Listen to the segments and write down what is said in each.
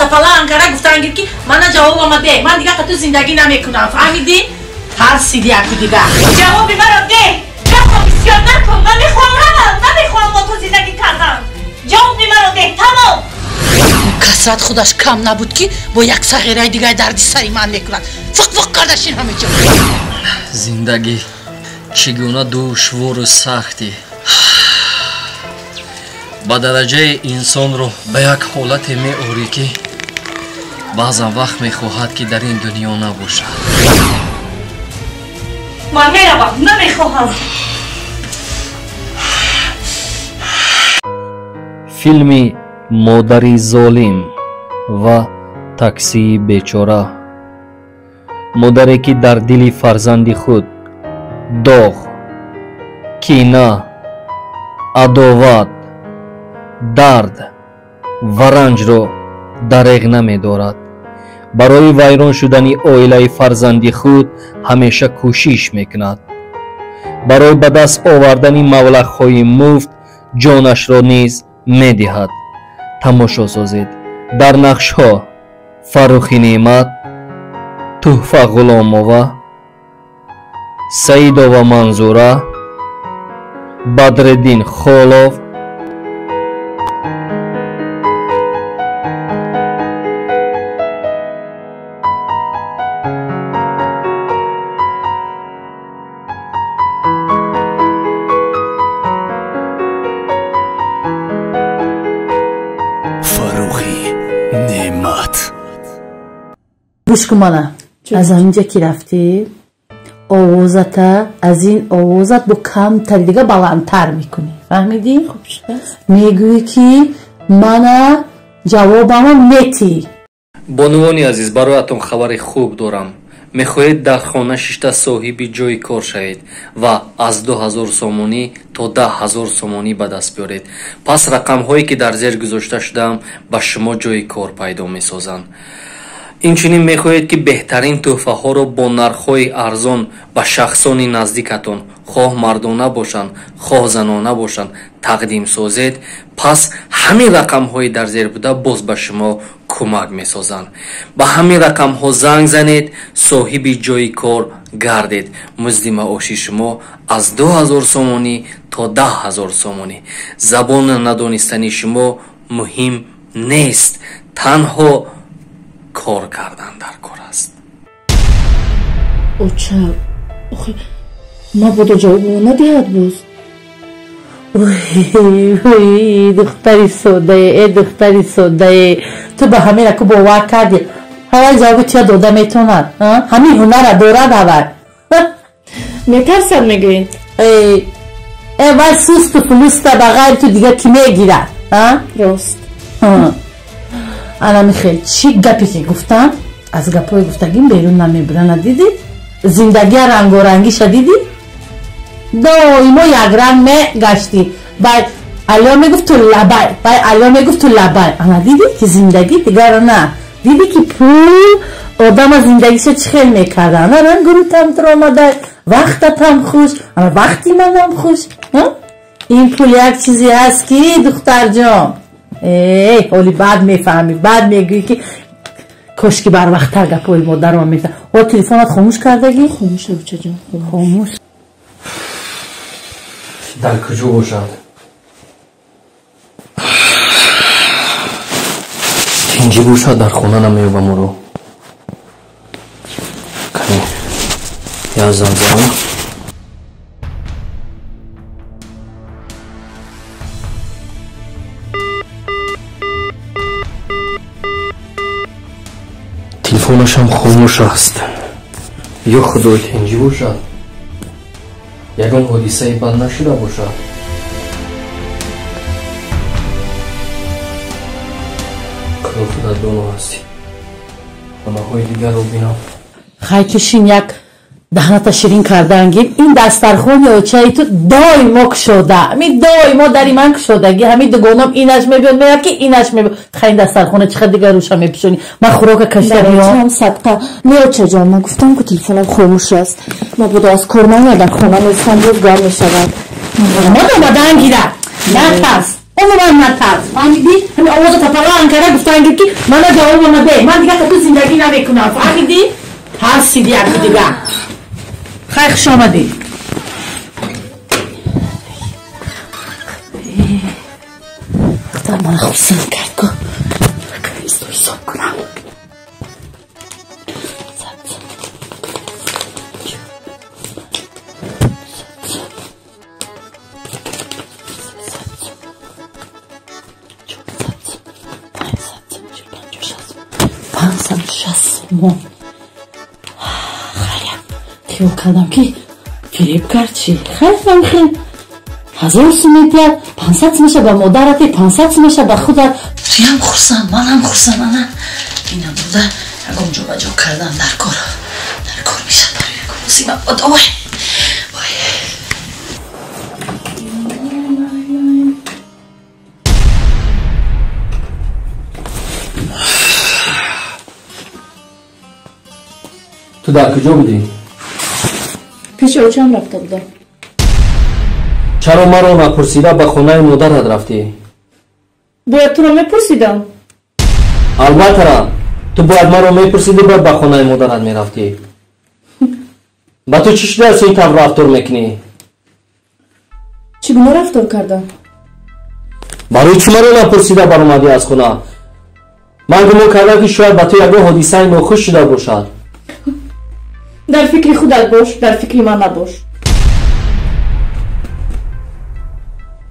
فلان کرد گفتن که من جواب آمده من دیگه تو زندگی نمیکنم فهمیدی ترسیدی اکی دیگه جوابی مرا ده جواب بسیار نکن نمیخوام با تو زندگی کردم جوابی مرا ده تمام کسرت خودش کم نبود که با یک صغیره دیگه دردی سری من میکند فق کردشین همه جا زندگی چگونه دشوار و سختی با درجه انسان رو به یک حالت می آوری که بعضا وقت می خواهد که در این دنیا نباشد من میروم نمیخواهم فیلمی مادری ظالم و تاکسی بیچاره مادری که در دل فرزند خود داغ کینه عداوت درد و رنج را دریغ نمی دارد برای ویران شدن عائله فرزند خود همیشه کوشش میکند برای به دست آوردن مبلغ‌های مفت جانش را نیز میدهد تماشا سازید در نقش‌ها فروخی نعمت تحفه غلامова سعیدова منظوره بدرالدین خولوف گوش کن مانا از اینجا که رفتی آوازتا از این آوازت با کمتر دیگه بلندتر میکنی فهمیدی؟ میگویی که مانا جوابمو میتی بانوانی عزیز برایتون خبر خوب دارم میخواهید در خانه ششته صاحبی جای کار شوید و از 2000 سومانی تا 10,000 سومانی به دست بیارید پس رقم هایی که در زیر گذاشته شدم به شما جای کار پیدا میسازند اینچنین میخواهید که بهترین تحفه ها را با نرخ های ارزان به شخصان نزدیکتان خواه مردانه باشند خواه زنانه باشند تقدیم سازید پس همین رقم های در زیر بوده باز به شما کمک میسازند به همین رقم ها زنگ زنید صاحب جای کار گردید مزد معاشی شما از 2000 سومانی تا 10,000 سومانی زبان ندانستنی شما مهم نیست تنها کار کردن در کار است اوچه ما بوده جوابو ندهد باز وی دختری سوده تو به همین رکو باور کردی هوا جواب چه داده میتوند همین هنر دارد هوا میترسم میگوین وای سوست و فلوست بغیر تو دیگه کی میگیرد راست الان خیلی چی گپی که گفتم از گپای گفتگیم بیرون نمیبرن دیدی زندگی رنگ و رنگی شدیدی دایما یک رنگ میگشتی بعد الان میگفت تو لبای بعد الان میگفت تو لبای اما دیدی که زندگی دیگر نه دیدی که پول آدم از زندگیش چه خیلی میکردن رنگ رو تم آمده وقتت هم خوش اما وقتی منم خوش این پول یک چیزی هست که دختر جان حالی بعد میفهمی بعد میگوی که کشکی بر وقت تر گپای مادر رو میفهم و تلفنت خاموش کردگی؟ خاموشه بچه جان خاموش در کجا باشد؟ اینجا باشد در خونه نمیوبم رو کنی یا زنزان تلفنش هم خاموش است یا خدای اینجا باشد یکم حادثه بند نشده باشد کدو خودت دانو هستی خانه های دیگر رو بینم خیکشین یک دهنت شیرین کردنگی این دسترخوان یا چای تو دایما کشوده همین دایما داری من کشودگی همین دگونم اینش میبیاد میاد که اینش میبیاد خیلی دسترخوان چقدر دیگر روشم میپیشونی من خوراک کشته میام صدقه میاد چه جان من گفتم که تلفنم خاموش است ما بود از کار من در خونه نیستم روز گار میشود ما آمدن گیره نه ترس عموما نترس فهمیدی؟ همین آواز تپلا انکره گفتن که منو جواب منو ده من دیگه تو زندگی نمیکنم فهمیدی؟ ترسیدی یکی دیگه خیلی خوش آمدی دختر من خوصل کرد که کمیستو حساب کنم خیلی کردم که فریب کرد چی؟ خیلی 1000 سوم دیگر 500 میشه به مادرت 500 میشه به خودت توی هم خورسم من هم خورسم اینم بوده یکم جو بجا کردن در کار میشه برای یکم مصیبت باد وای تو در کجا بودی؟ پیش اوچم رفته بودم چرا مرا نپرسیده به خانه مادرت رفتی؟ باید تو رو میپرسیدم البته را تو باید مرا میپرسیدی باید به خانه مادرت میرفتی با تو چی شده است این طور رفتار میکنی؟ چگونه رفتار کردم؟ برای چی مرا نپرسیده برآمدی از خانه؟ من گمان کردم که شاید به تو یک حادثه ناخوش شده باشد در فکر خودت باش در فکر من نباش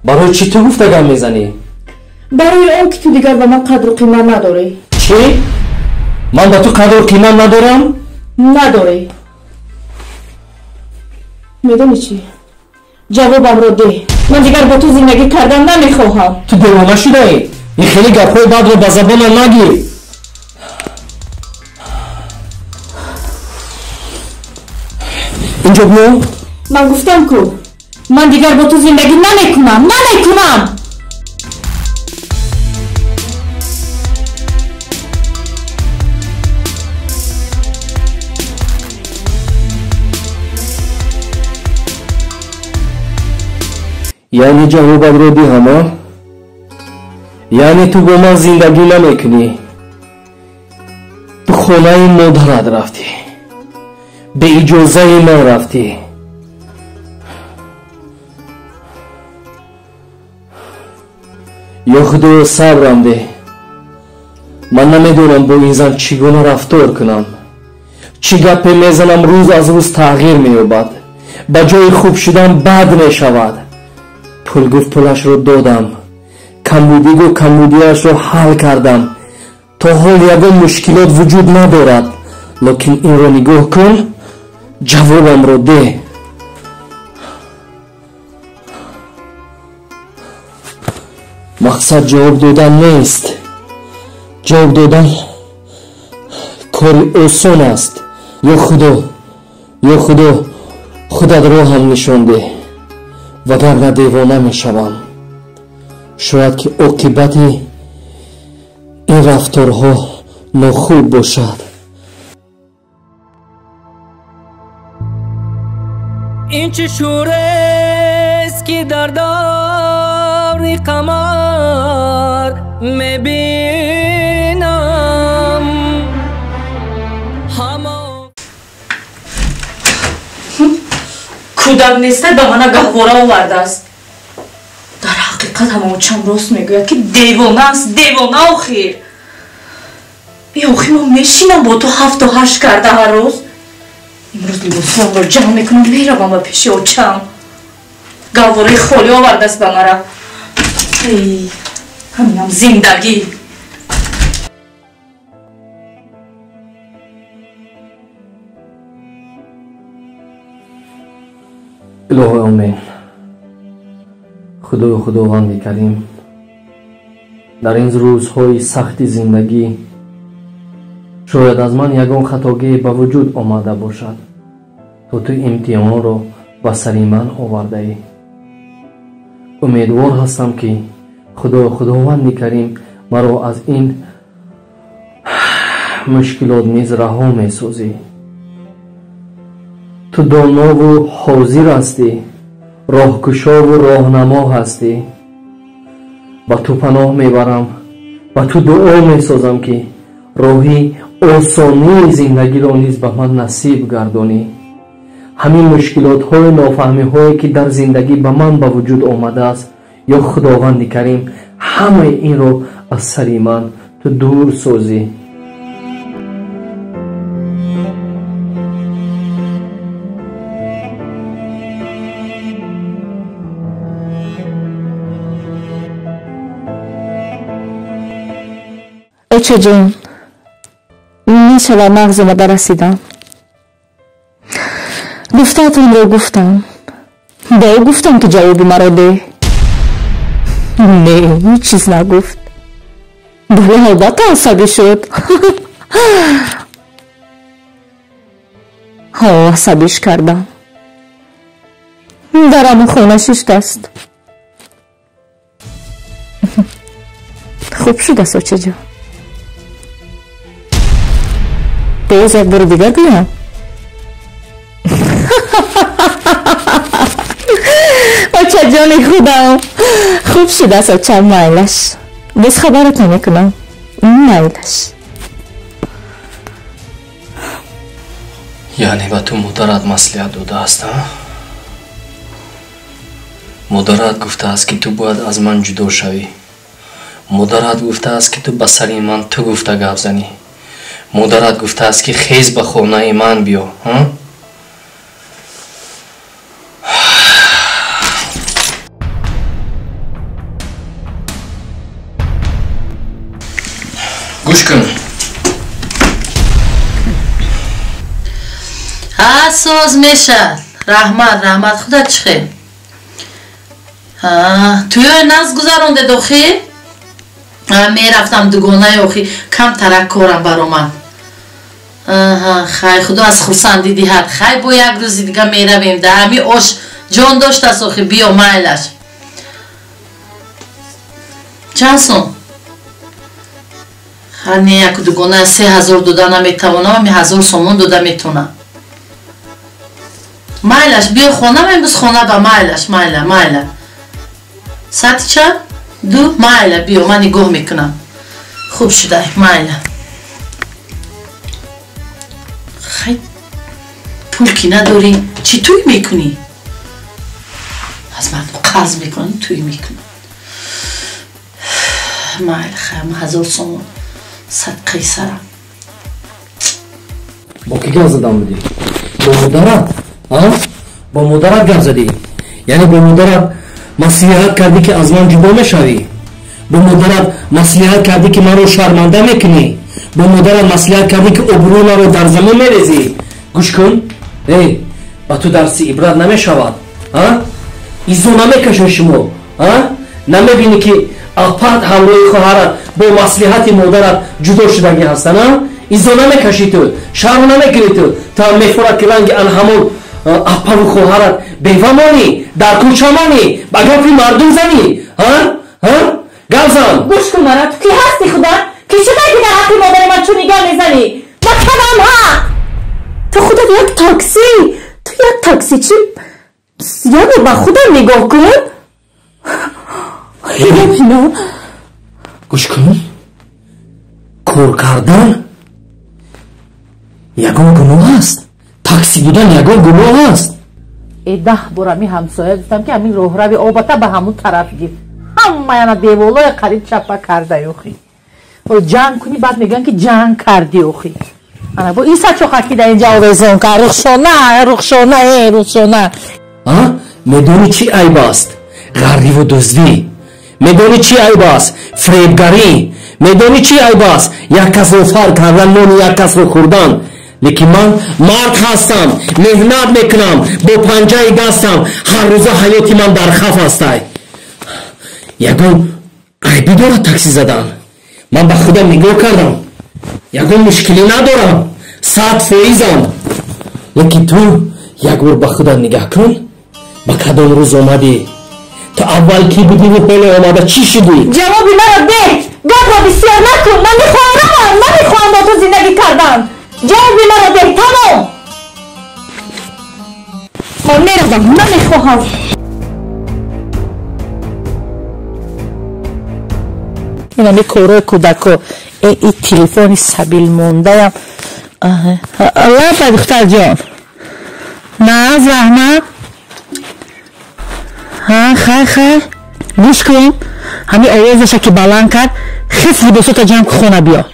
برای چی تو گفتگو میزنی؟ برای اون که تو دیگر به من قدر و قیمت نداری چی؟ من به تو قدر و قیمت ندارم؟ نداری میدونی چی؟ جوابم رو ده من دیگر با تو زندگی کردن نمیخواهم تو دیوانه شده ای؟ این خیلی گپهای بد رو به زبانم نگیر اینجا بمون من گفتم کو من دیگر با تو زندگی نمیکنم یعنی جواب رو دی همه یعنی تو با من زندگی نمیکنی تو خانه مادرت رفتی به اجازه من رفتی یا خدا صبرم ده من نمیدونم با این زن چگونه رفتار کنم چی گپ میزنم روز از روز تغییر مییابد به جای خوب شدن بد میشود پول گفت پولش رو دادم کمبودی گفت کمبودیش رو حل کردم تا حال یکم مشکلات وجود ندارد لیکن این رو نگاه کن جوابم رو ده مقصد جواب دادن نیست جواب دادن کاری آسان است یا خدا خودت رو هم نشان ده وگرنه دیوانه می شوم شاید که عاقبت این رفتارها ناخوب باشد این چه شور است که در دور قمر میبینم کودک نیسته به من گهواره آورده است در حقیقت همه چم راست میگوید که دیوانه است دیوانه آخیر آخیر من میشینم با تو 7 و 8 کرده هر روز امروز لباسم رو جمع میکنم میروم به پیش اوچم گهواره خالی آورده است به مرا همینم زندگی الهی آمین خداوند کریم در این روزهای سخت زندگی شاید از من یگان خطاگی به وجود آمده باشد تو امتحان رو به سر من آورده ای امیدوار هستم که خداوند کریم مرا از این مشکلات نیز رها می سازی تو دانا و حاضر هستی راهگشا و راهنما هستی ба ту паноҳ мебарам, ба ту дуо месозам ки роҳи осонии зиндагиро низ ба ман насиб гардонӣ. ҳамин мушкилотҳои нофаҳмиҳое ки дар зиндагӣ ба ман ба вуҷуд омадааст, ё худованди карим ҳамаи инро аз сари ман ту дур созӣ. Очаҷон, мешава мағзи ма расидам. Гуфтаатонро гуфтам. Ба ӯ гуфтам ки ҷавоби маро де. Не, ҳеҷ чиз нагуфт. Бале албатта асабӣ шуд. асабиш кардам. дараму хона шиштаст. хуб шудааст очаҷон. боз як бори дигар биям. очаҷони худам, хуб шудааст очам, майлаш. боз хабарат намекунам. майлаш. яъне ба ту модарат маслиҳат додааст? модарат гуфтааст ки ту бояд аз ман ҷудо шавӣ. модарат гуфтааст ки ту ба сари ман ту гуфта гап занӣ. модарат гуфтааст ки хез ба хонаи ман биё. гӯш кун. соз мешад. раҳмат худат чӣ хел? туёй наз гузаронде дохӣ? мерафтам дугонаи охӣ, камтарак корам баромад. хай худо аз хурсандӣ диҳад. хай бо як рӯзи дига меравем. да ҳами ош ҷон доштаст охӣ. биё майлаш. чанд сум? ҳарне як дугона 3000 дода наметавонам, ами 1000 сомон дода метавонам. майлаш биё хона, имрӯз хона ба майлаш. майла сати чанд? 2. майла биё, ман нигоҳ мекунам. хуб шуда, майла. хай пул ки надорӣ, чӣ тӯй мекунӣ? аз мардум қарз мекунӣ, тӯй мекунӣ. майла, хай 1000 сомон садқаи сарам. бо ки гап задам будӣ? бо модарат? бо модарат гап задӣ? яъне бо модарат маслиҳат кардӣ ки аз ман ҷудо мешавӣ? бо модарат маслиҳат кардӣ ки маро шарманда мекунӣ? бо модарат маслиҳат кардӣ ки обрӯи маро дар замин мерезӣ? гӯш кун, ба ту дарси ибрат намешавад? изо намекашон шумо? намебинӣ ки апат ҳамроҳи хоҳарат бо маслиҳати модарат ҷудо шудагӣ ҳастанд? изо намекашӣ ту? шарм намекунӣ ту? та мефурад ки ранги анҳамон апаву хоҳарат бева монӣ, дар кӯча монӣ, ба гапи мардум занӣ? гап зан. гӯш кун мара, ту ки ҳасти худа? ки шуда ки дар ҳаққи модари ман чун нигоҳ мезанӣ? ба кадом ҳақ? ту худат як такси, ту як таксичӣ, яъне ба худам нигоҳ кун. гӯш кун, кор кардан ягон гуноҳ аст. такси будан ягон гуноҳ аст. 10 бор ами ҳамсоя гуфтам ки ҳамин роҳрави обата ба ҳамун тараф гир. ҳамаяна деволои қариб чапа кардаи охӣ. ҷанг кунӣ, баъд мегӯям ки ҷанг карди охӣ. ана бо иса чоқаки дар инҷа овезон кар. рухшона. медонӣ чӣ айб аст? ғарриву дуздӣ. медонӣ чӣ айб аст? фребгарӣ. медонӣ чӣ айб аст? як касро фар кардан, нони як касро хӯрдан. лекин ман мард ҳастам, меҳнат мекунам, бо панҷаи дастам ҳаррӯза ҳаёти ман дар хаф астай. ягон айбӣ дорад такси задан? ман ба худам нигоҳ кардам, ягон мушкилӣ надорам, 100%. лекин ту як бор ба худат нигоҳ кун. ба кадом рӯз омадӣ? ту аввал ки будиву ҳоле омада чӣ шудӣ? ҷавоби маро де. гапро бисёр накун. ман мехоҳам бо ту зиндагӣ кардан. ҷавоби маро де. тамом. ман меравам. намехоҳам. اینمی کورای کودکو این تلفنی سبیل مونده الله با دختر جان نه زحمت ها خیر گوش کن همین آوازش که بلند کرد خیلی بسوت جمع که خونه بیا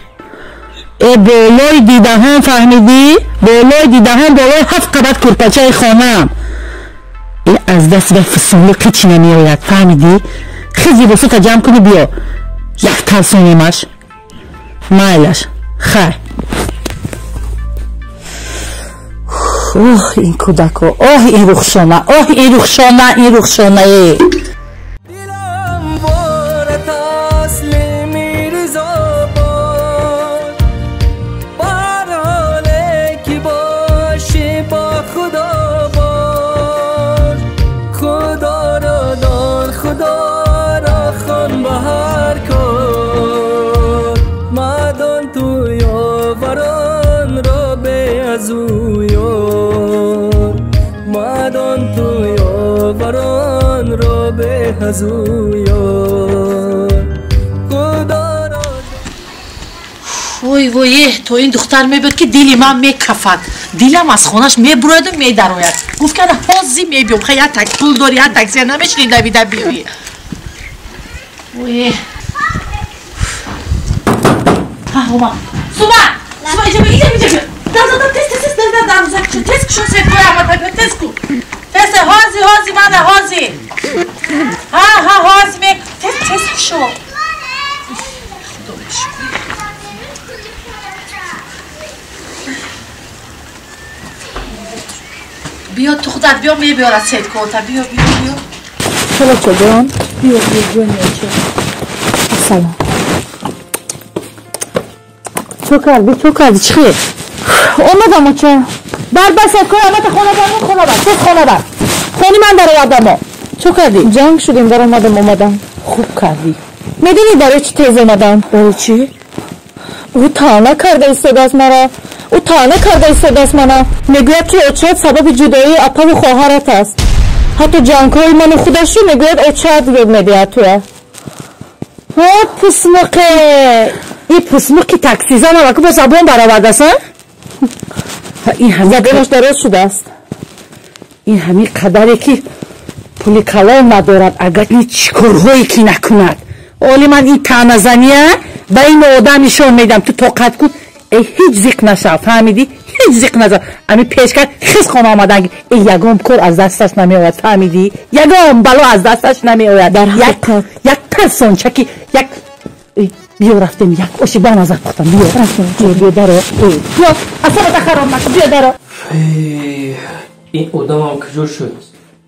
بالای دیده هم فهمیدی؟ بالای دیده هم بالای 7 قبط کرپچه خانم این از دست به فسولی قیچی نمی آید فهمیدی؟ خیلی بسوت جمع کنی بیا یک ترسونیمش مایلش خیر اوه این کودکو اوه این رخشانه اوه این رخشانه دلم بار تسلیم رضا باد بر حاله که باشی با خدا باش خدا را دار خدا را خان به هر کار مدان تو یاوران را به از او یار مدان تو یاوران را به از او یار خدا را وای تو این دختر میبود که دلی من میکفد دلم از خونش میبرد و میدروید گفت که حاضی میبیم خیلی تک پول داری ها تکسی نمیشنی دویده بیایی وای ها اومد سوما اینجا بیا تست کشون سید کوی اما تست کن تست هازی من هازی ها هازی می تست کشون بیا تو خودت بیا میبیارد سید کوتا بیا چلا چه جان بیا جان سلام چو کردی چی خیلی اومدم چه بر بسید کنم امت خونه بر خونی من در اومدم چو کردی جنگ شدیم در اومدم خوب کردی میدونی برای چی تیز اومدم برای چی او تانه کرده ایستاد از مرا میگوید که اچاد سبب جدایی اپا و خواهرت است حتی جنگهای من خودش رو میگوید اچاد رو میدید توی پسمقه این پسمق که تکسی زنه وکو با زبون برآورده است این همه دلش دراز شده است این همین قدری که پولی کلام ندارد اگر این چیکارهایی که نکند اولی من این تنه زنیه به این آدم نشان میدم تو طاقت کن هیچ زیق نشو فهمیدی هیچ زیق نشو امی پیش کرد خیز خانه آمدن این یگام کار از دستش نمی آید فهمیدی یگام بلا از دستش نمی آید در حقیقت یک پرسون چکی یک بیا رفتیم یک اوشی با نظر بختم بیا رفتیم بیا دارو بیا اصلا خراب نکن بیا دارو این آدم هم کجور شد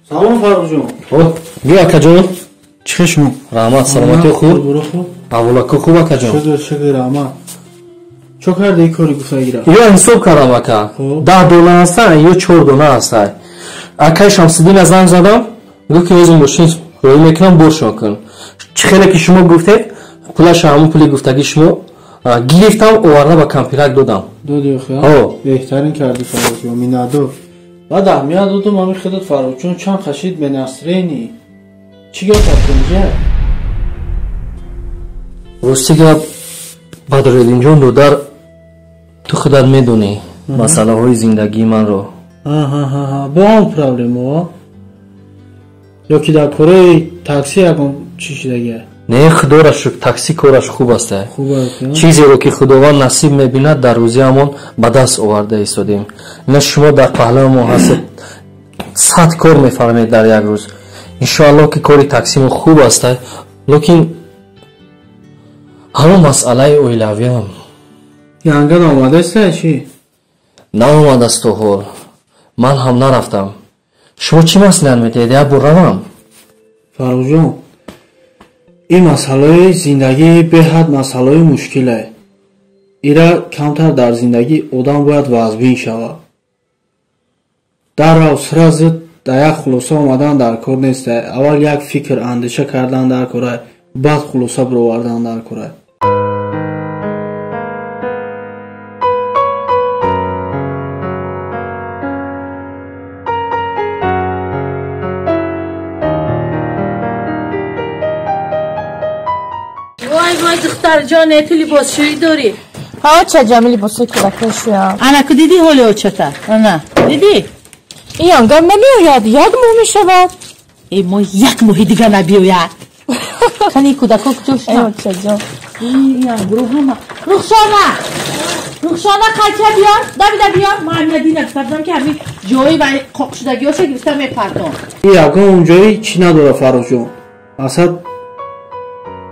سلام فرق جون بیا کجور چی شما رحمت سلامتی خوب اولاکو خوبه کجور شکر رحمت چو کرده ای کاری گفته گیره یا انصاب کردم اکا 10 دلار هستن یا 4 دلار هستن اکای شمسدین از زنگ زدم گفت که از این ماشین روی میکنم برشان کن چه خیلی که شما گفتید پولش همون پولی گفتگی شما گرفتم آورده با کمپیرک دادم دادی خیلی بهترین کردی فرق جون مینادو بعد اهمیت دادم همین خودت فرق چون چند خشید به نصرینی چی گفت اینجا راستی که بدرالدین جان دودر تو خودت میدونی مسئله های زندگی من رو با هم پرابلم ها یا که در کره تاکسی اکن چی شده نه خدا را شکر تاکسی کارش خوب است چیزی رو که خداوند نصیب میبیند در روزی همون به دست آورده ایستادیم نه شما در پهلو ما هست 100 کار میفرمایید در یک روز انشاءالله که کاری تاکسی ما خوب است لیکن همون مسئله اویلاوی هم ینگن آمده است چی؟ نه آمده است تو حال من هم نرفتم شما چی مسئله میدید یا برم فرق جون این مسئله زندگی به حد مسئله مشکله ایرا کمتر در زندگی آدم باید وازبین شود در سراز در یک خلاصه آمدن در کار نیست اول یک فکر اندیشه کردن در کاره بعد خلاصه برآوردن در کاره دختر جان تو لباسشویی داری؟ ها چه جمعی لباسوی کودکشویم. انا که دیدی حاله او چطور؟ نه دیدی؟ این انگار نمیاید یک ماه میشود. ای ما یک ماه دیگه نبیاید. کنی کودکا کجاش نه؟ چه جان؟ این گروه هم رخشانه قیچه بیار دبی بیار ما همین دینه کردم که همین جایی برای قاق شدگی هاشو گرفتم میپردم این یکم اونجایی چی نداره فراز جان اصلا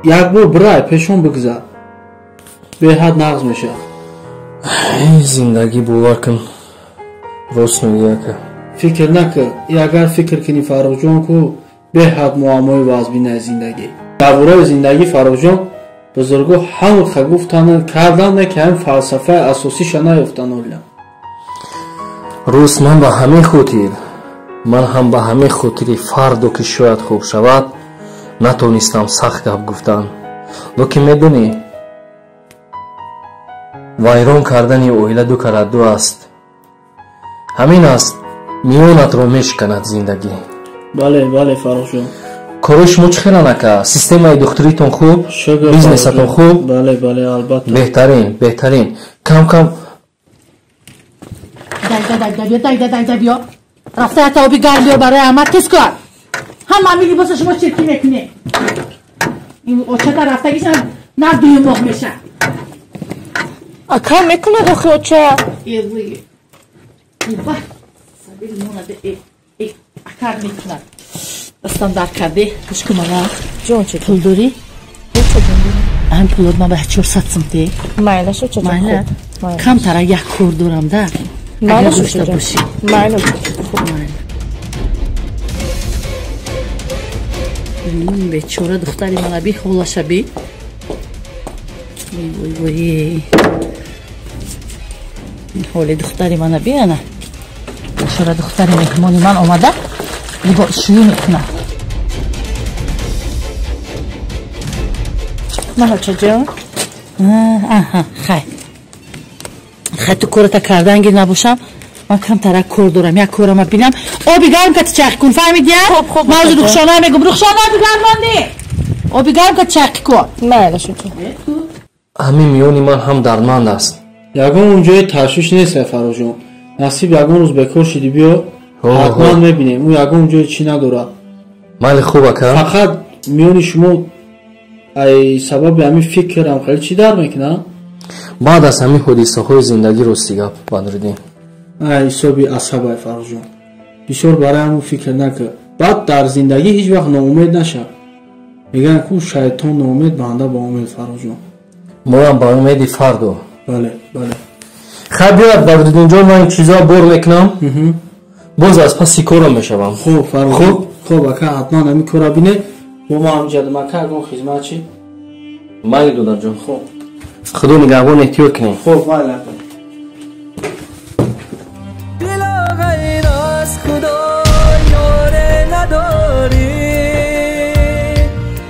یک بار برای پیشون بگذار به حد نقض میشه این زندگی باور کن راست میگه که فکر نکن اگر فکر کنی فراز جان کو به حد معامای وازبین زندگی درباره زندگی فراز جان بزرگو حق گفتن کردن که هم فلسفه اساسیش نیفتن اولا روز من به همین خاطر من هم به همین خاطر فردو که شاید خوب شود نتونستم سخت گپ گفتن لیکن میدونی وایران کردن اویله دو کردو است همین است میونت رو میشکند زندگی بله فراز جان کارش مو چخیره نکه سیستم دختریتون خوب بیزنستون خوب بله البته بهترین کم دای بیا رفته حتی آبی گرم بیا برای احمد کس کار هم همین لباس شما چرکی میکنه این اوچه تا رفته گیشن نه دوی ماه میشه اکر میکنه داخل اوچه ایوی ایوه سبیل مونده ای اکر میکنه دستم در کرده پشکو مالا جون چه پول داری؟ هم پولاد من به 400 سمتی مایله شو چه مایله کم تره یک کور دارم ده اگر داشته باشی مایله این بیچاره دختری من بی خولش بی وای این حال دختری من بی نه بیچاره دختری مهمانی من آمده لباسشویی میکنه نه چه جان؟ خیلی تو کورتا کردنگی نباشم من کم ترک کور دارم یک کورم بینم آبی گرم که چک کن فهمیدی؟ خب موضوع رخشانه میگم رخشانه آبی گرم مانده آبی گرم که چک کن مایله شو چه همین میونی من هم دردمند است یکم اونجای تشویش نیست فراز جان نصیب یکم روز بکار شدی بیا حتما میبینیم اون یکم اونجای چی نداره مال خوبه که فقط میونی شما ای سبب همین فکرم خیلی چی در میکنه بعد از همین حادثه های زندگی راستی گپ بندردیم ای حسابی عصبای فراز جان بسیار برای همون فکر نکن بعد در زندگی هیچ وقت ناامید نشه میگن کو شیطان ناامید بنده با امید فراز جان ما هم با امید فردو بله خب بیاد بندردیم جان من این چیزا بر میکنم باز از پس کارم میشوم خوب فراز خوب اکا حتما همین کارا بینه با ما هم جد مکه اگه خدمت چی مایی دودر جان خوب خدا نگهبان احتیاط کنیم خوب مالا دلا غیر از خدا یاره نداری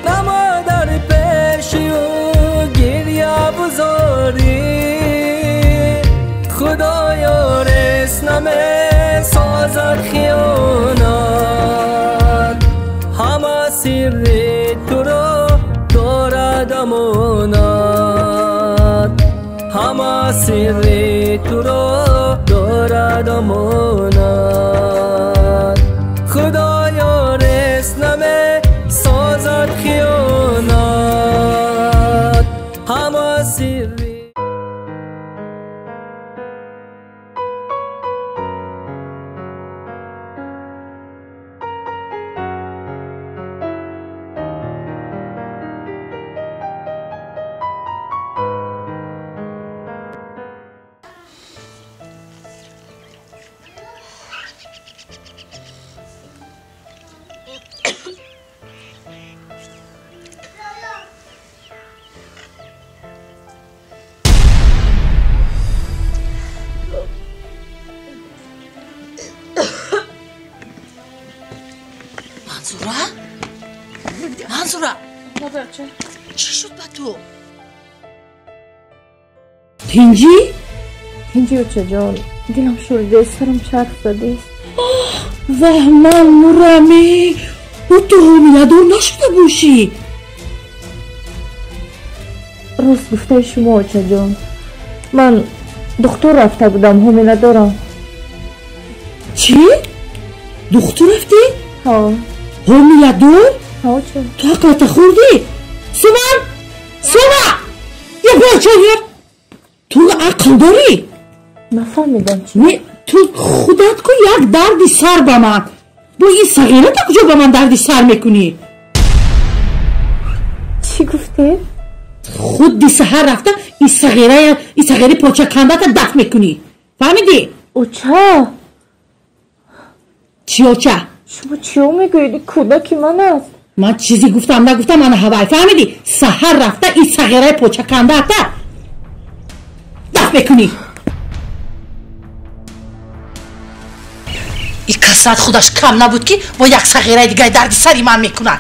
نما در پیش او گریه بزاری خدا یارس نمه سازد خیانت همه سر تو را دارد امانت همه سر تو را دارد امانت خدا یارس نمه سازد خیانت همه سر منصوره چی شد با تو؟ پینجی؟ پینجی چه جان دلم شورده سرم چرخ زده وهمن مرمی او تو حامله دار نشده باشی راست گفته شما آچا جان. من دکتر رفته بودم، حامله دارم. چی؟ دکتر رفتی؟ ها. حامله دار؟ ها چه؟ تو عقلت خوردی؟ سومن یه بچه هر تو عقل داری؟ نفهمیدم چی؟ نه تو خودت کو یک دردی سر به من با این صغیره تا کجا به من دردی سر میکنی؟ چی گفتی؟ خود دی سهر رفته این صغیره پاچه کنده تا دفت میکنی فهمیدی؟ اوچه؟ چی اوچه؟ شما چیو میگویدی؟ کودکی من است. من چیزی گفتم نگفتم من هوای فهمیدی؟ سهر رفته این صغیره پاچه کنده تا دفت میکنی. این کسرت خودش کم نبود که با یک صغیره دیگه دردی سری من میکند.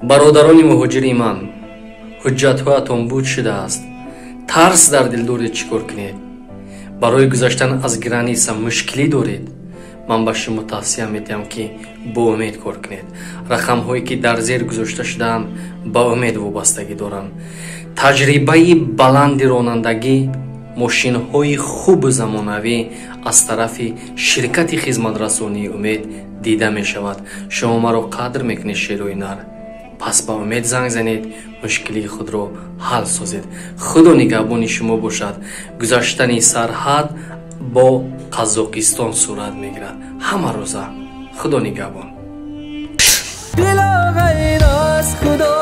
бародарони муҳоҷири ман, ҳуҷҷатҳоятон буд шудааст. тарс дар дил доред чӣ кор кунед? барои гузаштан аз граниса мушкилӣ доред? ман ба шумо тавсия медиҳам ки бо умед кор кунед. рақамҳое ки дар зер гузошта шудаанд ба умед вобастагӣ доранд. таҷрибаи баланди ронандагӣ мошинҳои хубу замонавӣ аз тарафи ширкати хизматрасонии умед дида мешавад. шумо маро қадр мекунед шерӯи нар. пас ба умед занг занед, мушкилии худро ҳал созед. худо нигаҳбони шумо бошад. гузаштани сарҳад бо қазоқистон сурат мегирад ҳама рӯза. худо нигаҳбон. دل غیر از خدا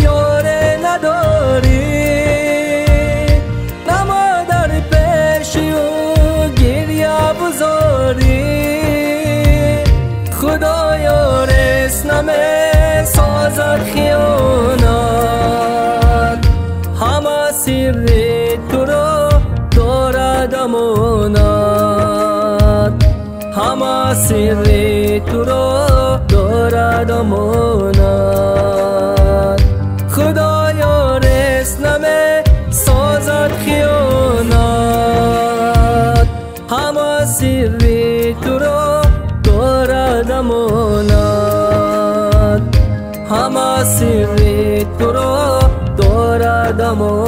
یاره نداری، نما در پیش او گریه بزاری. خدا یارس نمی سازد خیانت، همه سر تو را دارد امانت. همه سر تو را دارد امانت. خدا یارس نمی سازد خیانت، همه سر تو را دارد امانت. همه سر تو را دارد امانت.